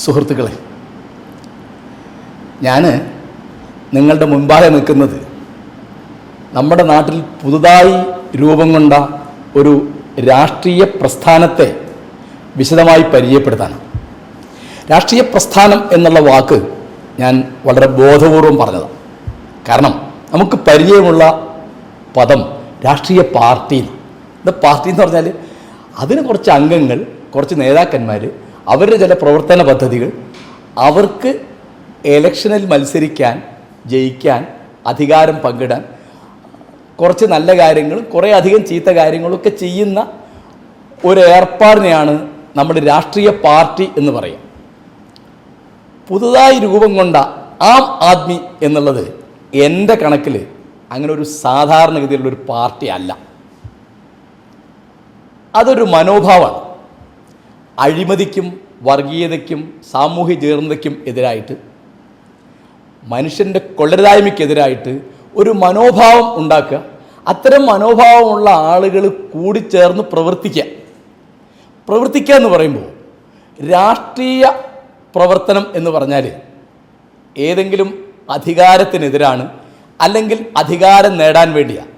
സുഹൃത്തുക്കളെ, ഞാൻ നിങ്ങളുടെ മുൻപാകെ നിൽക്കുന്നത് നമ്മുടെ നാട്ടിൽ പുതുതായി രൂപം കൊണ്ട ഒരു രാഷ്ട്രീയ പ്രസ്ഥാനത്തെ വിശദമായി പരിചയപ്പെടുത്താനാണ്. രാഷ്ട്രീയ പ്രസ്ഥാനം എന്നുള്ള വാക്ക് ഞാൻ വളരെ ബോധപൂർവം പറഞ്ഞതാണ്. കാരണം നമുക്ക് പരിചയമുള്ള പദം രാഷ്ട്രീയ പാർട്ടി. ഇത് പാർട്ടി എന്ന് പറഞ്ഞാൽ അതിന് കുറച്ച് അംഗങ്ങൾ, കുറച്ച് നേതാക്കന്മാർ, അവരുടെ ചില പ്രവർത്തന പദ്ധതികൾ, അവർക്ക് ഇലക്ഷനിൽ മത്സരിക്കാൻ, ജയിക്കാൻ, അധികാരം പങ്കിടാൻ, കുറച്ച് നല്ല കാര്യങ്ങളും കുറേ അധികം ചീത്ത കാര്യങ്ങളൊക്കെ ചെയ്യുന്ന ഒരു ഏർപ്പാടിനെയാണ് നമ്മൾ രാഷ്ട്രീയ പാർട്ടി എന്ന് പറയുക. പുതുതായി രൂപം കൊണ്ട ആം ആദ്മി എന്നുള്ളത് എൻ്റെ കണക്കിൽ അങ്ങനെ ഒരു സാധാരണഗതിയിലുള്ളൊരു പാർട്ടി അല്ല. അതൊരു മനോഭാവമാണ്. അഴിമതിക്കും വർഗീയതയ്ക്കും സാമൂഹ്യ ജീർണതയ്ക്കും എതിരായിട്ട്, മനുഷ്യൻ്റെ കൊള്ളരുതായ്മയ്ക്കെതിരായിട്ട് ഒരു മനോഭാവം ഉണ്ടാക്കുക. അത്തരം മനോഭാവമുള്ള ആളുകൾ കൂടിച്ചേർന്ന് പ്രവർത്തിക്കുക എന്ന് പറയുമ്പോൾ രാഷ്ട്രീയ പ്രവർത്തനം എന്ന് പറഞ്ഞാൽ ഏതെങ്കിലും അധികാരത്തിനെതിരാണ്, അല്ലെങ്കിൽ അധികാരം നേടാൻ വേണ്ടിയാണ്.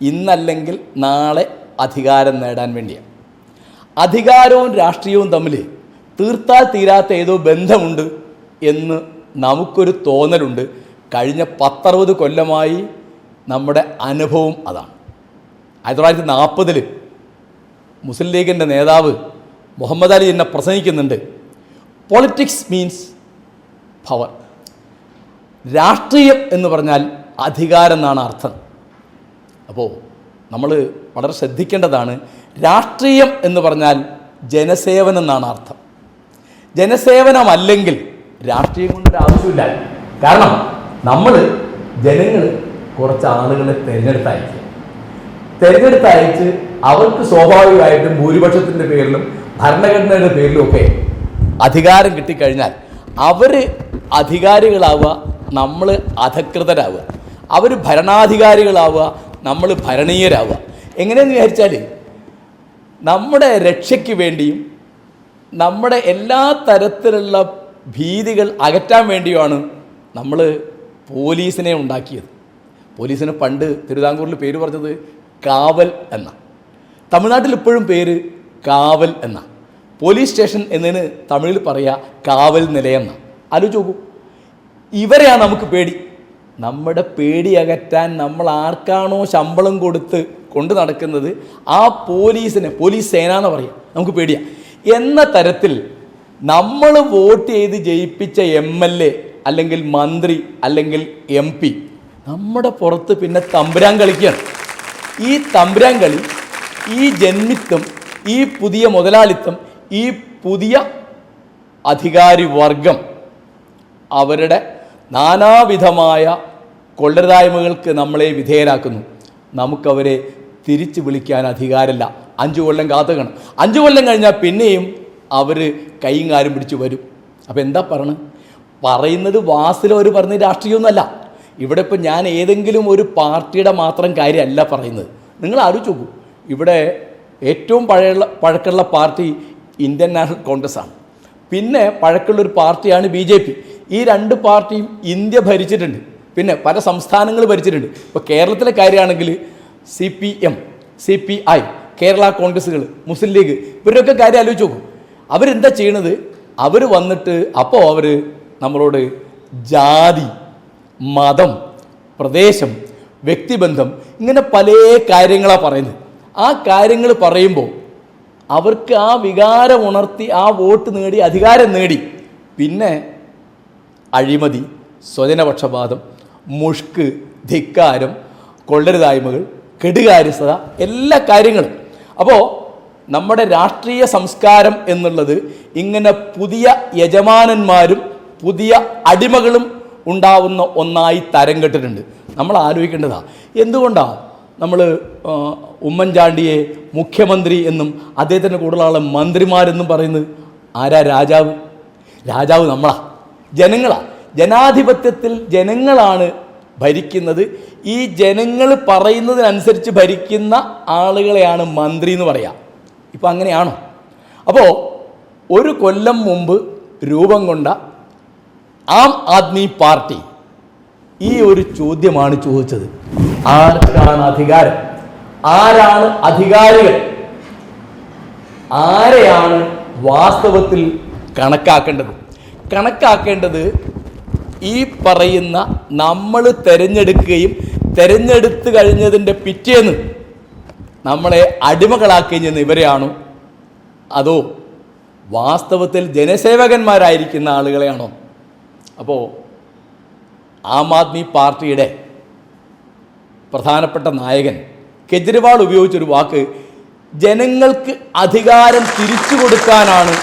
ഇന്നല്ലെങ്കിൽ നാളെ അധികാരം നേടാൻ വേണ്ടിയാണ്. അധികാരവും രാഷ്ട്രീയവും തമ്മിൽ തീർത്താൽ തീരാത്ത ഏതോ ബന്ധമുണ്ട് എന്ന് നമുക്കൊരു തോന്നലുണ്ട്. കഴിഞ്ഞ 10-60 കൊല്ലമായി നമ്മുടെ അനുഭവം അതാണ്. 1940 മുസ്ലിം ലീഗിൻ്റെ നേതാവ് മുഹമ്മദ് അലി എന്നെ പ്രസംഗിക്കുന്നുണ്ട്, പൊളിറ്റിക്സ് മീൻസ് പവർ. രാഷ്ട്രീയം എന്ന് പറഞ്ഞാൽ അധികാരം എന്നാണ് അർത്ഥം. അപ്പോൾ നമ്മൾ വളരെ ശ്രദ്ധിക്കേണ്ടതാണ്. രാഷ്ട്രീയം എന്ന് പറഞ്ഞാൽ ജനസേവനം എന്നാണ് അർത്ഥം. ജനസേവനമല്ലെങ്കിൽ രാഷ്ട്രീയം കൊണ്ടൊരു ആവശ്യമില്ല. കാരണം ജനങ്ങൾ കുറച്ച് ആളുകളെ തിരഞ്ഞെടുത്തയച്ച് അവർക്ക് സ്വാഭാവികമായിട്ടും ഭൂരിപക്ഷത്തിൻ്റെ പേരിലും ഭരണഘടനയുടെ പേരിലും ഒക്കെ അധികാരം കിട്ടിക്കഴിഞ്ഞാൽ അവർ അധികാരികളാവുക, നമ്മൾ അധകൃതരാവുക. അവർ ഭരണാധികാരികളാവുക, നമ്മൾ ഭരണീയരാവുക. എങ്ങനെയെന്ന് വിചാരിച്ചാൽ നമ്മുടെ രക്ഷയ്ക്ക് വേണ്ടിയും നമ്മുടെ എല്ലാ തരത്തിലുള്ള ഭീതികൾ അകറ്റാൻ വേണ്ടിയുമാണ് നമ്മൾ പോലീസിനെ ഉണ്ടാക്കിയത്. പോലീസിന് പണ്ട് തിരുവിതാംകൂറിൽ പേര് പറഞ്ഞത് കാവൽ എന്ന, തമിഴ്നാട്ടിൽ ഇപ്പോഴും പേര് കാവൽ എന്ന. പോലീസ് സ്റ്റേഷൻ എന്നതിന് തമിഴിൽ പറയുക കാവൽ നിലയം എന്നാണ്. ആലോചിച്ച് നോക്കൂ, ഇവരെയാണ് നമുക്ക് പേടി. നമ്മുടെ പേടി അകറ്റാൻ നമ്മൾ ആർക്കാണോ ശമ്പളം കൊടുത്ത് കൊണ്ട് നടക്കുന്നത് ആ പോലീസിനെ പോലീസ് സേന എന്ന് പറയുക നമുക്ക് പേടിയാണ്. എന്ന തരത്തിൽ നമ്മൾ വോട്ട് ചെയ്ത് ജയിപ്പിച്ച MLA അല്ലെങ്കിൽ മന്ത്രി അല്ലെങ്കിൽ MP നമ്മുടെ പുറത്ത് പിന്നെ തമ്പുരാൻ കളിക്കുകയാണ്. ഈ തമ്പുരാൻ കളി, ഈ ജന്മിത്വം, ഈ പുതിയ മുതലാളിത്തം, ഈ പുതിയ അധികാരി വർഗം അവരുടെ നാനാവിധമായ കൊള്ളരുതായ്മകൾക്ക് നമ്മളെ വിധേയരാക്കുന്നു. നമുക്കവരെ തിരിച്ചു വിളിക്കാൻ അധികാരമില്ല. 5 കൊല്ലം കാത്തുകണം. 5 കൊല്ലം കഴിഞ്ഞാൽ പിന്നെയും അവർ കൈയും കാലും പിടിച്ച് വരും. അപ്പോൾ എന്താ പറയുന്നത് വാസിൽ അവർ പറഞ്ഞ രാഷ്ട്രീയമൊന്നുമല്ല. ഇവിടെ ഇപ്പോൾ ഞാൻ ഏതെങ്കിലും ഒരു പാർട്ടിയുടെ മാത്രം കാര്യമല്ല പറയുന്നത്. നിങ്ങൾ ആലോചിച്ച് നോക്കൂ, ഇവിടെ ഏറ്റവും പഴക്കമുള്ള പാർട്ടി ഇന്ത്യൻ നാഷണൽ കോൺഗ്രസ് ആണ്. പിന്നെ പഴക്കമുള്ളൊരു പാർട്ടിയാണ് BJP. ഈ 2 പാർട്ടിയും ഇന്ത്യ ഭരിച്ചിട്ടുണ്ട്, പിന്നെ പല സംസ്ഥാനങ്ങൾ ഭരിച്ചിട്ടുണ്ട്. ഇപ്പോൾ കേരളത്തിലെ കാര്യമാണെങ്കിൽ CPM, CPI, കേരള കോൺഗ്രസ്സുകൾ, മുസ്ലിം ലീഗ്, ഇവരുടെയൊക്കെ കാര്യം ആലോചിച്ച് നോക്കും. അവരെന്താ ചെയ്യണത്? അവർ വന്നിട്ട് അപ്പോൾ അവർ നമ്മളോട് ജാതി, മതം, പ്രദേശം, വ്യക്തിബന്ധം, ഇങ്ങനെ പല കാര്യങ്ങളാണ് പറയുന്നത്. ആ കാര്യങ്ങൾ പറയുമ്പോൾ അവർക്ക് ആ വികാരം ഉണർത്തി ആ വോട്ട് നേടി അധികാരം നേടി പിന്നെ അഴിമതി, സ്വജനപക്ഷപാതം, മുഷ്ക്, ധിക്കാരം, കൊള്ളരുതായ്മകൾ, കെടുകാര്യസ്ഥത, എല്ലാ കാര്യങ്ങളും. അപ്പോൾ നമ്മുടെ രാഷ്ട്രീയ സംസ്കാരം എന്നുള്ളത് ഇങ്ങനെ പുതിയ യജമാനന്മാരും പുതിയ അടിമകളും ഉണ്ടാവുന്ന ഒന്നായി തരം കെട്ടിട്ടുണ്ട്. നമ്മൾ ആലോചിക്കേണ്ടതാണ്, എന്തുകൊണ്ടാണ് നമ്മൾ ഉമ്മൻചാണ്ടിയെ മുഖ്യമന്ത്രി എന്നും അദ്ദേഹത്തിൻ്റെ കൂടുതലുള്ള മന്ത്രിമാരെന്നും പറയുന്നത്? ആരാ രാജാവ്? രാജാവ് ജനങ്ങളാണ്. ജനാധിപത്യത്തിൽ ജനങ്ങളാണ് ഭരിക്കുന്നത്. ഈ ജനങ്ങൾ പറയുന്നതിനനുസരിച്ച് ഭരിക്കുന്ന ആളുകളെയാണ് മന്ത്രി എന്ന് പറയുക. ഇപ്പം അങ്ങനെയാണോ? അപ്പോൾ ഒരു കൊല്ലം മുമ്പ് രൂപം കൊണ്ട ആം ആദ്മി പാർട്ടി ഈ ഒരു ചോദ്യമാണ് ചോദിച്ചത്. ആർക്കാണ് അധികാരം? ആരാണ് അധികാരികൾ? ആരെയാണ് വാസ്തവത്തിൽ കണക്കാക്കേണ്ടത് ഈ പറയുന്ന നമ്മൾ തിരഞ്ഞെടുത്ത് കഴിഞ്ഞതിൻ്റെ പിറ്റേന്ന് നമ്മളെ അടിമകളാക്കുകയും ചെയ്യുന്ന ഇവരെയാണോ, അതോ വാസ്തവത്തിൽ ജനസേവകന്മാരായിരിക്കുന്ന ആളുകളെയാണോ? അപ്പോൾ ആം ആദ്മി പാർട്ടിയുടെ പ്രധാനപ്പെട്ട നായകൻ കെജ്രിവാൾ ഉപയോഗിച്ചൊരു വാക്ക്, ജനങ്ങൾക്ക് അധികാരം തിരിച്ചു കൊടുക്കാനാണ്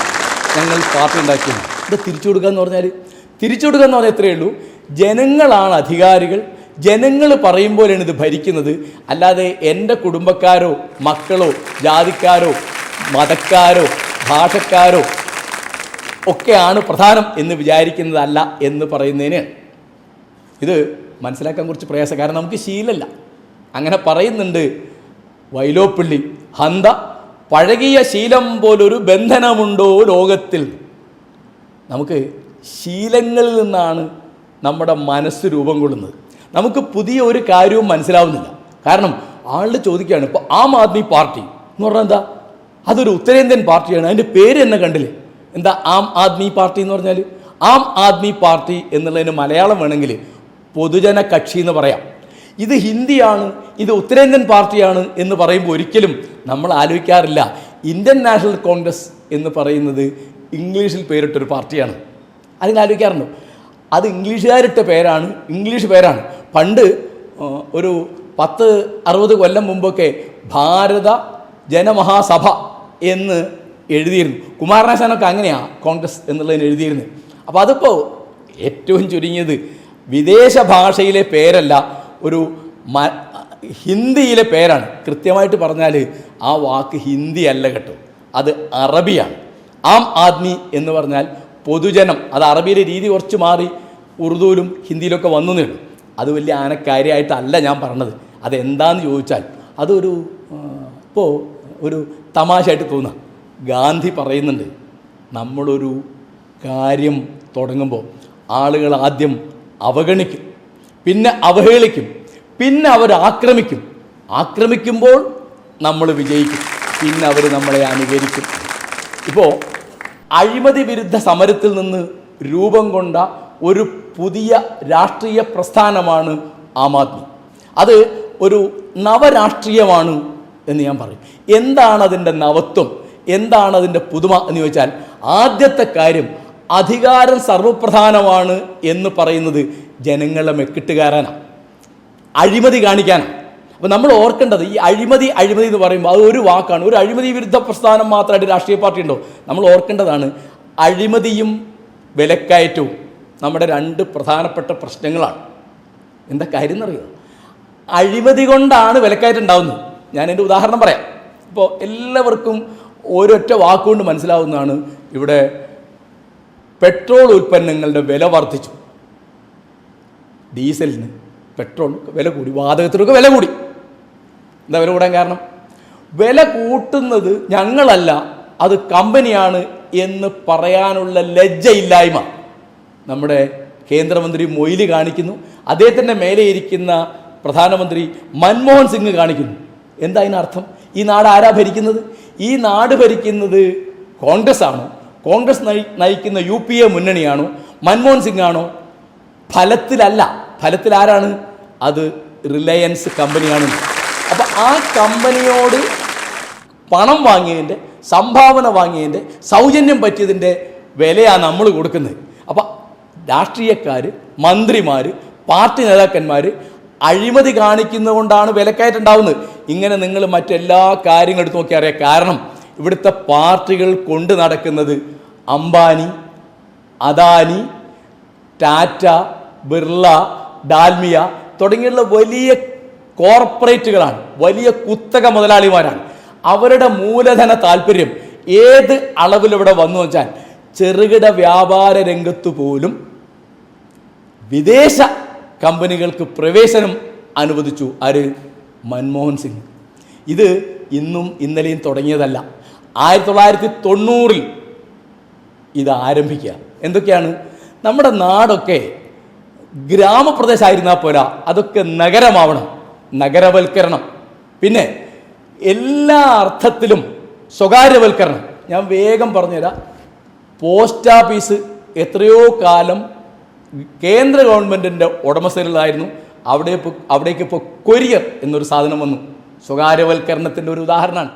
ഞങ്ങൾ പാർട്ടി ഉണ്ടാക്കിയത്. ഇത് തിരിച്ചു കൊടുക്കുക എന്ന് പറഞ്ഞാൽ എത്രയേ ഉള്ളൂ, ജനങ്ങളാണ് അധികാരികൾ, ജനങ്ങൾ പറയുമ്പോഴാണ് ഇത് ഭരിക്കുന്നത്. അല്ലാതെ എൻ്റെ കുടുംബക്കാരോ മക്കളോ ജാതിക്കാരോ മതക്കാരോ ഭാഷക്കാരോ ഒക്കെയാണ് പ്രധാനം എന്ന് വിചാരിക്കുന്നതല്ല എന്ന് പറയുന്നതിന് ഇത് മനസ്സിലാക്കാൻ കുറച്ച് പ്രയാസം. കാരണം നമുക്ക് ശീലമല്ല. അങ്ങനെ പറയുന്നുണ്ട് വൈലോപ്പിള്ളി, ഹന്ത പഴകിയ ശീലം പോലൊരു ബന്ധനമുണ്ടോ ലോകത്തിൽ. നമുക്ക് ശീലങ്ങളിൽ നിന്നാണ് നമ്മുടെ മനസ്സ് രൂപം കൊള്ളുന്നത്. നമുക്ക് പുതിയ ഒരു കാര്യവും മനസ്സിലാവുന്നില്ല. കാരണം ആളുടെ ചോദിക്കുകയാണ്, ഇപ്പോൾ ആം ആദ്മി പാർട്ടി എന്ന് പറഞ്ഞാൽ എന്താ? അതൊരു ഉത്തരേന്ത്യൻ പാർട്ടിയാണ്, അതിൻ്റെ പേര് തന്നെ കണ്ടില്ലേ? എന്താ ആം ആദ്മി പാർട്ടി എന്ന് പറഞ്ഞാൽ? ആം ആദ്മി പാർട്ടി എന്നുള്ളതിന് മലയാളം വേണമെങ്കിൽ പൊതുജന കക്ഷി എന്ന് പറയാം. ഇത് ഹിന്ദിയാണ്, ഇത് ഉത്തരേന്ത്യൻ പാർട്ടിയാണ് എന്ന് പറയുമ്പോൾ ഒരിക്കലും നമ്മൾ ആലോചിക്കാറില്ല ഇന്ത്യൻ നാഷണൽ കോൺഗ്രസ് എന്ന് പറയുന്നത് ഇംഗ്ലീഷിൽ പേരിട്ടൊരു പാർട്ടിയാണ്. അതിന് ആലോചിക്കാറുണ്ടോ? അത് ഇംഗ്ലീഷുകാരിട്ട പേരാണ്, ഇംഗ്ലീഷ് പേരാണ്. പണ്ട് ഒരു 10-60 കൊല്ലം മുമ്പൊക്കെ ഭാരത ജനമഹാസഭ എന്ന് എഴുതിയിരുന്നു. കുമാരനാശാനൊക്കെ അങ്ങനെയാണ് കോൺഗ്രസ് എന്നുള്ളതിന് എഴുതിയിരുന്നത്. അപ്പോൾ അതിപ്പോൾ ഏറ്റവും ചുരുങ്ങിയത് വിദേശ ഭാഷയിലെ പേരല്ല, ഒരു ഹിന്ദിയിലെ പേരാണ്. കൃത്യമായിട്ട് പറഞ്ഞാൽ ആ വാക്ക് ഹിന്ദി അല്ല കേട്ടോ, അത് അറബിയാണ്. ആം ആദ്മി എന്ന് പറഞ്ഞാൽ പൊതുജനം. അത് അറബിയിലെ രീതി കുറച്ച് മാറി ഉറുദുവിലും ഹിന്ദിയിലൊക്കെ വന്നു നേടും. അത് വലിയ ആനക്കാര്യമായിട്ടല്ല ഞാൻ പറഞ്ഞത്. അതെന്താന്ന് ചോദിച്ചാൽ അതൊരു ഇപ്പോൾ ഒരു തമാശയായിട്ട് തോന്നുക. ഗാന്ധി പറയുന്നുണ്ട്, നമ്മളൊരു കാര്യം തുടങ്ങുമ്പോൾ ആളുകൾ ആദ്യം അവഗണിക്കും, പിന്നെ അവഹേളിക്കും, പിന്നെ അവർ ആക്രമിക്കുമ്പോൾ നമ്മൾ വിജയിക്കും, പിന്നെ അവർ നമ്മളെ അനുകരിക്കും. ഇപ്പോൾ അഴിമതി വിരുദ്ധ സമരത്തിൽ നിന്ന് രൂപം കൊണ്ട ഒരു പുതിയ രാഷ്ട്രീയ പ്രസ്ഥാനമാണ് ആം ആദ്മി. അത് ഒരു നവരാഷ്ട്രീയമാണ് എന്ന് ഞാൻ പറയും. എന്താണ് അതിൻ്റെ നവത്വം, എന്താണ് അതിൻ്റെ പുതുമ എന്ന് ചോദിച്ചാൽ, ആദ്യത്തെ കാര്യം അധികാരം സർവപ്രധാനമാണ് എന്ന് പറയുന്നത് ജനങ്ങളെ മെക്കിട്ടുകാരാനാണ്, അഴിമതി കാണിക്കാനാണ്. അപ്പോൾ നമ്മൾ ഓർക്കേണ്ടത് ഈ അഴിമതി എന്ന് പറയുമ്പോൾ അത് ഒരു വാക്കാണ്. ഒരു അഴിമതി വിരുദ്ധ പ്രസ്ഥാനം മാത്രമായിട്ട് രാഷ്ട്രീയ പാർട്ടി ഉണ്ടോ? നമ്മൾ ഓർക്കേണ്ടതാണ് അഴിമതിയും വിലക്കയറ്റവും നമ്മുടെ 2 പ്രധാനപ്പെട്ട പ്രശ്നങ്ങളാണ്. എന്താ കാര്യം എന്നറിയോ? അഴിമതി കൊണ്ടാണ് വിലക്കയറ്റം ഉണ്ടാകുന്നത്. ഞാൻ എൻ്റെ ഉദാഹരണം പറയാം. ഇപ്പോൾ എല്ലാവർക്കും ഒരൊറ്റ വാക്കുകൊണ്ട് മനസ്സിലാവുന്നതാണ്. ഇവിടെ പെട്രോൾ ഉൽപ്പന്നങ്ങളുടെ വില വർദ്ധിച്ചു, ഡീസലിന് പെട്രോൾ വില കൂടി, വാതകത്തിനൊക്കെ വില കൂടി. എന്താ വില കൂടാൻ കാരണം? വില കൂട്ടുന്നത് ഞങ്ങളല്ല, അത് കമ്പനിയാണ് എന്ന് പറയാനുള്ള ലജ്ജയില്ലായ്മ നമ്മുടെ കേന്ദ്രമന്ത്രി മൊയ്ലി കാണിക്കുന്നു. അദ്ദേഹത്തിൻ്റെ മേലെ ഇരിക്കുന്ന പ്രധാനമന്ത്രി മൻമോഹൻ സിംഗ് കാണിക്കുന്നു. എന്താ അതിനർത്ഥം? ഈ നാട് ആരാ ഭരിക്കുന്നത്? ഈ നാട് ഭരിക്കുന്നത് കോൺഗ്രസ് ആണോ? കോൺഗ്രസ് നയിക്കുന്ന UPA മുന്നണിയാണോ? മൻമോഹൻ സിംഗ് ആണോ? ഫലത്തിലല്ല. ഫലത്തിൽ ആരാണ്? അത് റിലയൻസ് കമ്പനിയാണ്. അപ്പോൾ ആ കമ്പനിയോട് പണം വാങ്ങിയതിൻ്റെ, സംഭാവന വാങ്ങിയതിൻ്റെ, സൗജന്യം പറ്റിയതിൻ്റെ വിലയാണ് നമ്മൾ കൊടുക്കുന്നത്. അപ്പോൾ രാഷ്ട്രീയക്കാർ, മന്ത്രിമാർ, പാർട്ടി നേതാക്കന്മാർ അഴിമതി കാണിക്കുന്നതുകൊണ്ടാണ് വിലക്കയറ്റം ഉണ്ടാവുന്നത്. ഇങ്ങനെ നിങ്ങൾ മറ്റെല്ലാ കാര്യങ്ങളും എടുത്ത് നോക്കിയാൽ അറിയാം. കാരണം ഇവിടുത്തെ പാർട്ടികൾ കൊണ്ട് നടക്കുന്നത് അംബാനി, അദാനി, ടാറ്റ, ബിർള, ഡാൽമിയ തുടങ്ങിയുള്ള വലിയ കോർപ്പറേറ്റുകളാണ്, വലിയ കുത്തക മുതലാളിമാരാണ്. അവരുടെ മൂലധന താല്പര്യം ഏത് അളവിലിവിടെ വന്നു വെച്ചാൽ ചെറുകിട വ്യാപാര രംഗത്ത് പോലും വിദേശ കമ്പനികൾക്ക് പ്രവേശനം അനുവദിച്ചു. ആര്? മൻമോഹൻ സിംഗ്. ഇത് ഇന്നും ഇന്നലെയും തുടങ്ങിയതല്ല. 1990 ഇത് ആരംഭിക്കുക. എന്തൊക്കെയാണ്? നമ്മുടെ നാടൊക്കെ ഗ്രാമപ്രദേശമായിരുന്നാൽ പോരാ, അതൊക്കെ നഗരമാവണം, നഗരവൽക്കരണം. പിന്നെ എല്ലാ അർത്ഥത്തിലും സ്വകാര്യവൽക്കരണം. ഞാൻ വേഗം പറഞ്ഞുതരാം. പോസ്റ്റ് ഓഫീസ് എത്രയോ കാലം കേന്ദ്ര ഗവൺമെൻറ്റിൻ്റെ ഉടമസ്ഥയിലായിരുന്നു. അവിടേക്ക് ഇപ്പോൾ കൊരിയർ എന്നൊരു സാധനം വന്നു. സ്വകാര്യവൽക്കരണത്തിൻ്റെ ഒരു ഉദാഹരണമാണ്.